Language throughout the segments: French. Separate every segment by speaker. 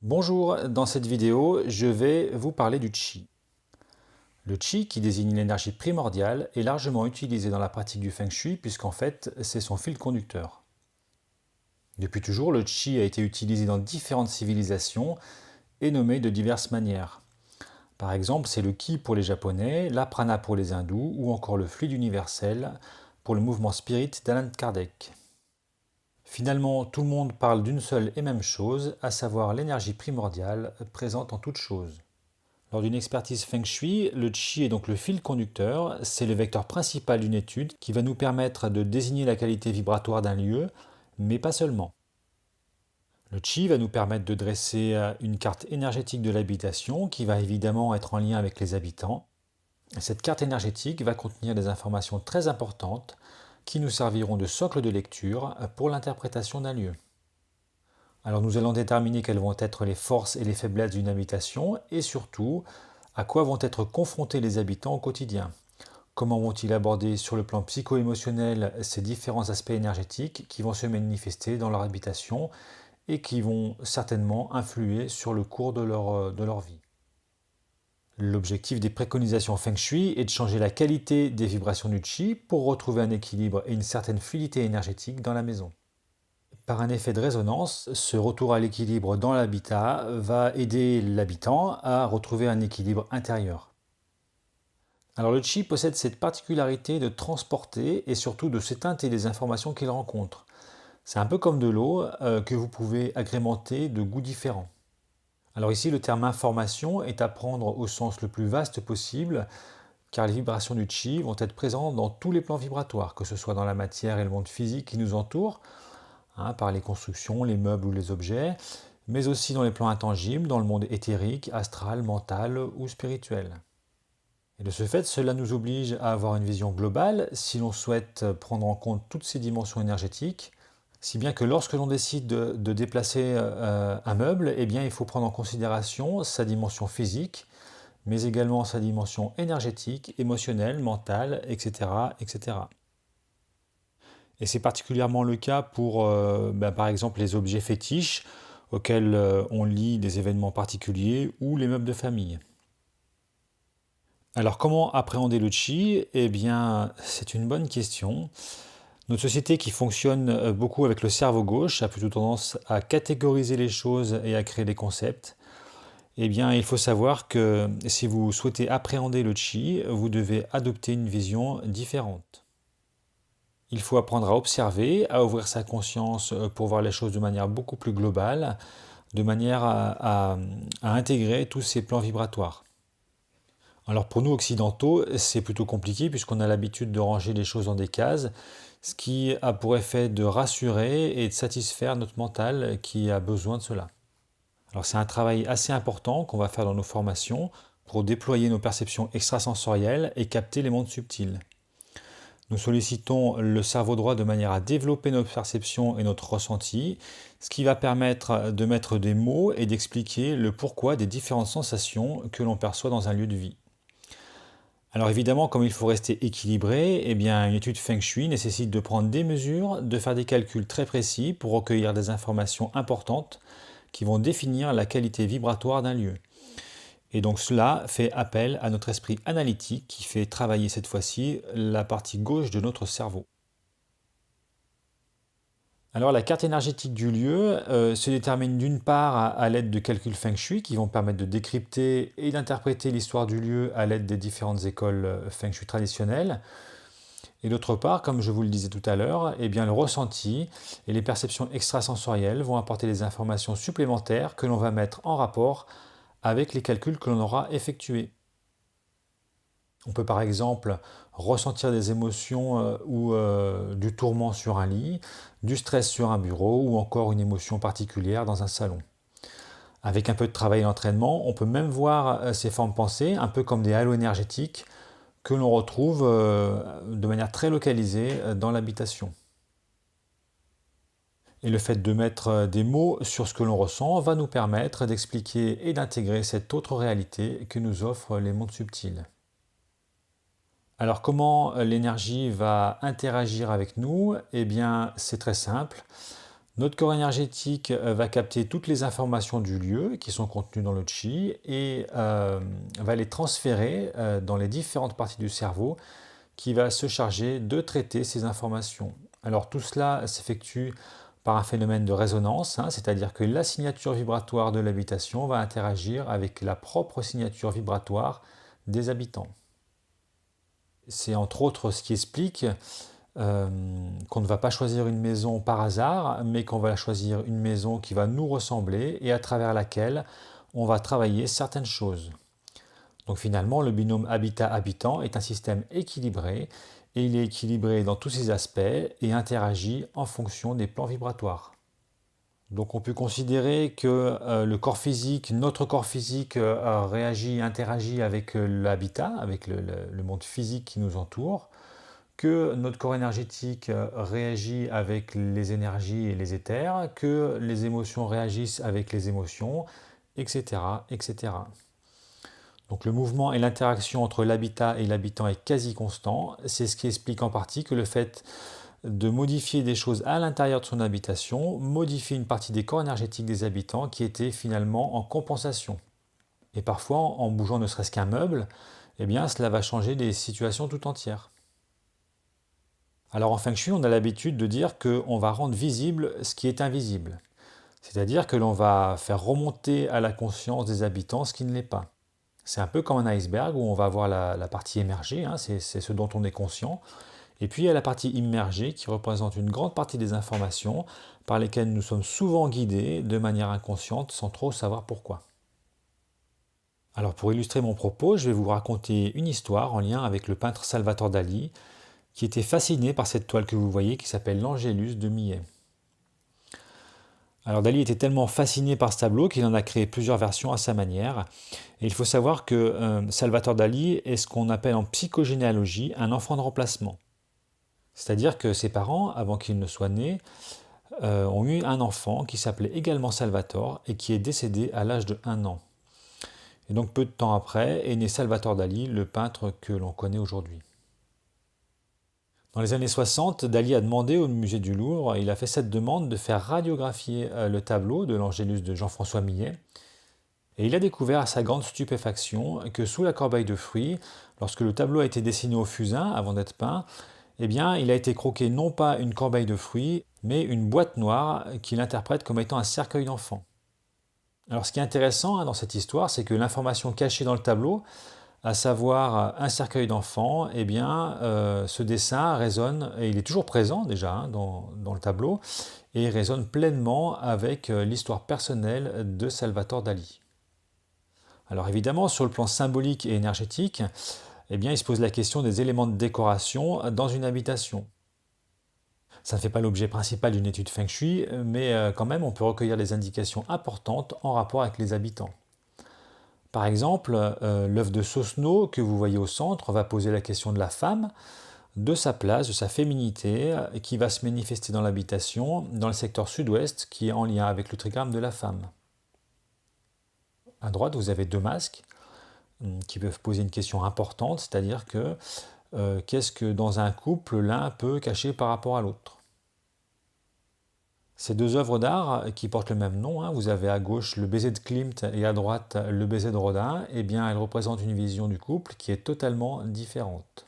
Speaker 1: Bonjour, dans cette vidéo, je vais vous parler du Qi. Le Qi, qui désigne l'énergie primordiale, est largement utilisé dans la pratique du Feng Shui puisqu'en fait, c'est son fil conducteur. Depuis toujours, le Qi a été utilisé dans différentes civilisations et nommé de diverses manières. Par exemple, c'est le Qi pour les Japonais, la Prana pour les Hindous ou encore le fluide universel pour le mouvement spirit d'Alan Kardec. Finalement, tout le monde parle d'une seule et même chose, à savoir l'énergie primordiale présente en toute chose. Lors d'une expertise Feng Shui, le Qi est donc le fil conducteur, c'est le vecteur principal d'une étude qui va nous permettre de désigner la qualité vibratoire d'un lieu, mais pas seulement. Le Qi va nous permettre de dresser une carte énergétique de l'habitation qui va évidemment être en lien avec les habitants. Cette carte énergétique va contenir des informations très importantes qui nous serviront de socle de lecture pour l'interprétation d'un lieu. Alors nous allons déterminer quelles vont être les forces et les faiblesses d'une habitation et surtout à quoi vont être confrontés les habitants au quotidien. Comment vont-ils aborder sur le plan psycho-émotionnel ces différents aspects énergétiques qui vont se manifester dans leur habitation et qui vont certainement influer sur le cours de leur vie. L'objectif des préconisations Feng Shui est de changer la qualité des vibrations du Qi pour retrouver un équilibre et une certaine fluidité énergétique dans la maison. Par un effet de résonance, ce retour à l'équilibre dans l'habitat va aider l'habitant à retrouver un équilibre intérieur. Alors le Qi possède cette particularité de transporter et surtout de s'éteinter les informations qu'il rencontre. C'est un peu comme de l'eau que vous pouvez agrémenter de goûts différents. Alors ici, le terme information est à prendre au sens le plus vaste possible, car les vibrations du Qi vont être présentes dans tous les plans vibratoires, que ce soit dans la matière et le monde physique qui nous entoure, par les constructions, les meubles ou les objets, mais aussi dans les plans intangibles, dans le monde éthérique, astral, mental ou spirituel. Et de ce fait, cela nous oblige à avoir une vision globale si l'on souhaite prendre en compte toutes ces dimensions énergétiques, si bien que lorsque l'on décide de déplacer un meuble, eh bien, il faut prendre en considération sa dimension physique, mais également sa dimension énergétique, émotionnelle, mentale, etc. etc. Et c'est particulièrement le cas pour, par exemple, les objets fétiches auxquels on lie des événements particuliers ou les meubles de famille. Alors comment appréhender le Qi? Eh bien, c'est une bonne question. Notre société qui fonctionne beaucoup avec le cerveau gauche a plutôt tendance à catégoriser les choses et à créer des concepts. Eh bien, il faut savoir que si vous souhaitez appréhender le Qi, vous devez adopter une vision différente. Il faut apprendre à observer, à ouvrir sa conscience pour voir les choses de manière beaucoup plus globale, de manière à intégrer tous ces plans vibratoires. Alors pour nous occidentaux, c'est plutôt compliqué puisqu'on a l'habitude de ranger les choses dans des cases, ce qui a pour effet de rassurer et de satisfaire notre mental qui a besoin de cela. Alors c'est un travail assez important qu'on va faire dans nos formations pour déployer nos perceptions extrasensorielles et capter les mondes subtils. Nous sollicitons le cerveau droit de manière à développer notre perception et notre ressenti, ce qui va permettre de mettre des mots et d'expliquer le pourquoi des différentes sensations que l'on perçoit dans un lieu de vie. Alors évidemment, comme il faut rester équilibré, eh bien, une étude Feng Shui nécessite de prendre des mesures, de faire des calculs très précis pour recueillir des informations importantes qui vont définir la qualité vibratoire d'un lieu. Et donc cela fait appel à notre esprit analytique qui fait travailler cette fois-ci la partie gauche de notre cerveau. Alors la carte énergétique du lieu se détermine d'une part à l'aide de calculs Feng Shui qui vont permettre de décrypter et d'interpréter l'histoire du lieu à l'aide des différentes écoles Feng Shui traditionnelles. Et d'autre part, comme je vous le disais tout à l'heure, eh bien le ressenti et les perceptions extrasensorielles vont apporter des informations supplémentaires que l'on va mettre en rapport avec les calculs que l'on aura effectués. On peut par exemple ressentir des émotions ou du tourment sur un lit, du stress sur un bureau ou encore une émotion particulière dans un salon. Avec un peu de travail et d'entraînement, on peut même voir ces formes pensées, un peu comme des halos énergétiques que l'on retrouve de manière très localisée dans l'habitation. Et le fait de mettre des mots sur ce que l'on ressent va nous permettre d'expliquer et d'intégrer cette autre réalité que nous offrent les mondes subtils. Alors comment l'énergie va interagir avec nous? Eh bien c'est très simple. Notre corps énergétique va capter toutes les informations du lieu qui sont contenues dans le chi et va les transférer dans les différentes parties du cerveau qui va se charger de traiter ces informations. Alors tout cela s'effectue par un phénomène de résonance, hein, c'est-à-dire que la signature vibratoire de l'habitation va interagir avec la propre signature vibratoire des habitants. C'est entre autres ce qui explique qu'on ne va pas choisir une maison par hasard, mais qu'on va choisir une maison qui va nous ressembler et à travers laquelle on va travailler certaines choses. Donc finalement, le binôme habitat-habitant est un système équilibré, et il est équilibré dans tous ses aspects et interagit en fonction des plans vibratoires. Donc on peut considérer que le corps physique, notre corps physique réagit, interagit avec l'habitat, avec le monde physique qui nous entoure, que notre corps énergétique réagit avec les énergies et les éthers, que les émotions réagissent avec les émotions, etc., etc. Donc le mouvement et l'interaction entre l'habitat et l'habitant est quasi constant. C'est ce qui explique en partie que le fait de modifier des choses à l'intérieur de son habitation modifie une partie des corps énergétiques des habitants qui étaient finalement en compensation. Et parfois, en bougeant ne serait-ce qu'un meuble, eh bien, cela va changer des situations tout entières. Alors en Feng Shui, on a l'habitude de dire qu'on va rendre visible ce qui est invisible. C'est-à-dire que l'on va faire remonter à la conscience des habitants ce qui ne l'est pas. C'est un peu comme un iceberg où on va voir la partie émergée, hein, c'est ce dont on est conscient. Et puis il y a la partie immergée qui représente une grande partie des informations par lesquelles nous sommes souvent guidés de manière inconsciente sans trop savoir pourquoi. Alors pour illustrer mon propos, je vais vous raconter une histoire en lien avec le peintre Salvatore Dali qui était fasciné par cette toile que vous voyez qui s'appelle l'Angélus de Millet. Alors Dali était tellement fasciné par ce tableau qu'il en a créé plusieurs versions à sa manière. Et il faut savoir que Salvatore Dali est ce qu'on appelle en psychogénéalogie un enfant de remplacement. C'est-à-dire que ses parents, avant qu'il ne soit né, ont eu un enfant qui s'appelait également Salvatore et qui est décédé à l'âge de 1 an. Et donc peu de temps après est né Salvatore Dali, le peintre que l'on connaît aujourd'hui. Dans les années 60, Dali a demandé au musée du Louvre, il a fait cette demande de faire radiographier le tableau de l'Angélus de Jean-François Millet. Et il a découvert à sa grande stupéfaction que sous la corbeille de fruits, lorsque le tableau a été dessiné au fusain avant d'être peint, eh bien, il a été croqué non pas une corbeille de fruits, mais une boîte noire qu'il interprète comme étant un cercueil d'enfant. Alors ce qui est intéressant dans cette histoire, c'est que l'information cachée dans le tableau, à savoir un cercueil d'enfant, eh bien, ce dessin résonne, et il est toujours présent déjà dans le tableau, et résonne pleinement avec l'histoire personnelle de Salvatore Dali. Alors évidemment, sur le plan symbolique et énergétique, eh bien, il se pose la question des éléments de décoration dans une habitation. Ça ne fait pas l'objet principal d'une étude Feng Shui, mais quand même, on peut recueillir des indications importantes en rapport avec les habitants. Par exemple, l'œuf de Sosno que vous voyez au centre va poser la question de la femme, de sa place, de sa féminité, qui va se manifester dans l'habitation, dans le secteur sud-ouest, qui est en lien avec le trigramme de la femme. À droite, vous avez 2 masques qui peuvent poser une question importante, c'est-à-dire que qu'est-ce que dans un couple l'un peut cacher par rapport à l'autre. Ces 2 œuvres d'art qui portent le même nom, hein, vous avez à gauche le baiser de Klimt et à droite le baiser de Rodin, eh bien elles représentent une vision du couple qui est totalement différente.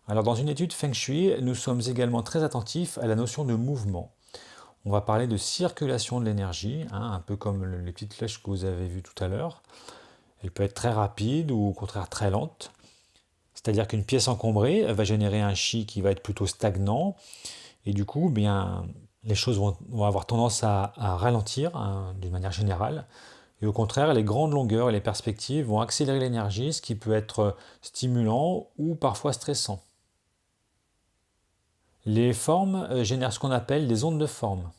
Speaker 1: Alors dans une étude Feng Shui, nous sommes également très attentifs à la notion de mouvement. On va parler de circulation de l'énergie, hein, un peu comme les petites flèches que vous avez vues tout à l'heure. Elle peut être très rapide ou au contraire très lente. C'est-à-dire qu'une pièce encombrée va générer un chi qui va être plutôt stagnant. Et du coup, bien, les choses vont avoir tendance à ralentir hein, d'une manière générale. Et au contraire, les grandes longueurs et les perspectives vont accélérer l'énergie, ce qui peut être stimulant ou parfois stressant. Les formes génèrent ce qu'on appelle des ondes de forme.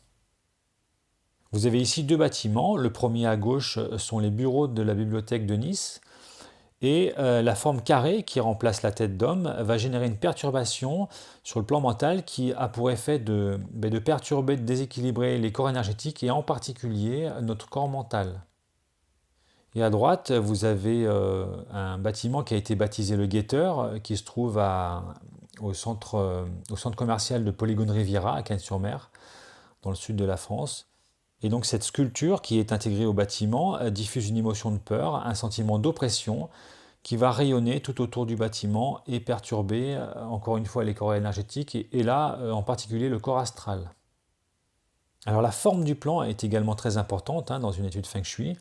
Speaker 1: Vous avez ici 2 bâtiments. Le premier à gauche sont les bureaux de la bibliothèque de Nice. Et la forme carrée qui remplace la tête d'homme va générer une perturbation sur le plan mental qui a pour effet de perturber, de déséquilibrer les corps énergétiques et en particulier notre corps mental. Et à droite, vous avez un bâtiment qui a été baptisé le Guetteur, qui se trouve au centre commercial de Polygone Riviera à Cannes-sur-Mer. dans le sud de la France. Et donc cette sculpture qui est intégrée au bâtiment diffuse une émotion de peur, un sentiment d'oppression qui va rayonner tout autour du bâtiment et perturber encore une fois les corps énergétiques et là en particulier le corps astral. Alors la forme du plan est également très importante dans une étude Feng Shui.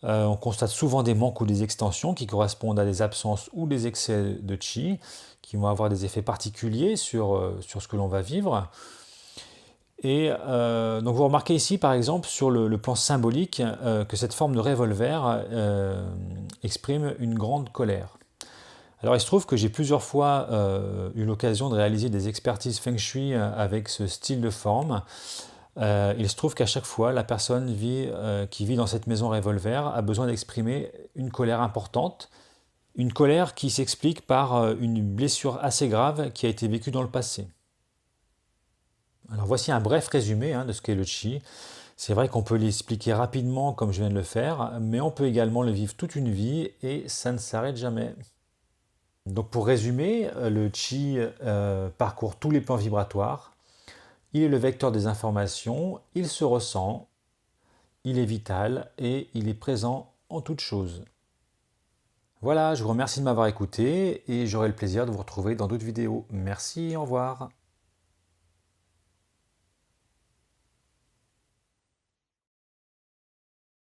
Speaker 1: On constate souvent des manques ou des extensions qui correspondent à des absences ou des excès de qi, qui vont avoir des effets particuliers sur ce que l'on va vivre. Et donc vous remarquez ici par exemple sur le plan symbolique que cette forme de revolver exprime une grande colère. Alors il se trouve que j'ai plusieurs fois eu l'occasion de réaliser des expertises Feng Shui avec ce style de forme. Il se trouve qu'à chaque fois, la personne qui vit dans cette maison revolver a besoin d'exprimer une colère importante, une colère qui s'explique par une blessure assez grave qui a été vécue dans le passé. Alors voici un bref résumé de ce qu'est le qi. C'est vrai qu'on peut l'expliquer rapidement comme je viens de le faire, mais on peut également le vivre toute une vie et ça ne s'arrête jamais. Donc pour résumer, le qi parcourt tous les plans vibratoires. Il est le vecteur des informations, il se ressent, il est vital et il est présent en toutes choses. Voilà, je vous remercie de m'avoir écouté et j'aurai le plaisir de vous retrouver dans d'autres vidéos. Merci, au revoir.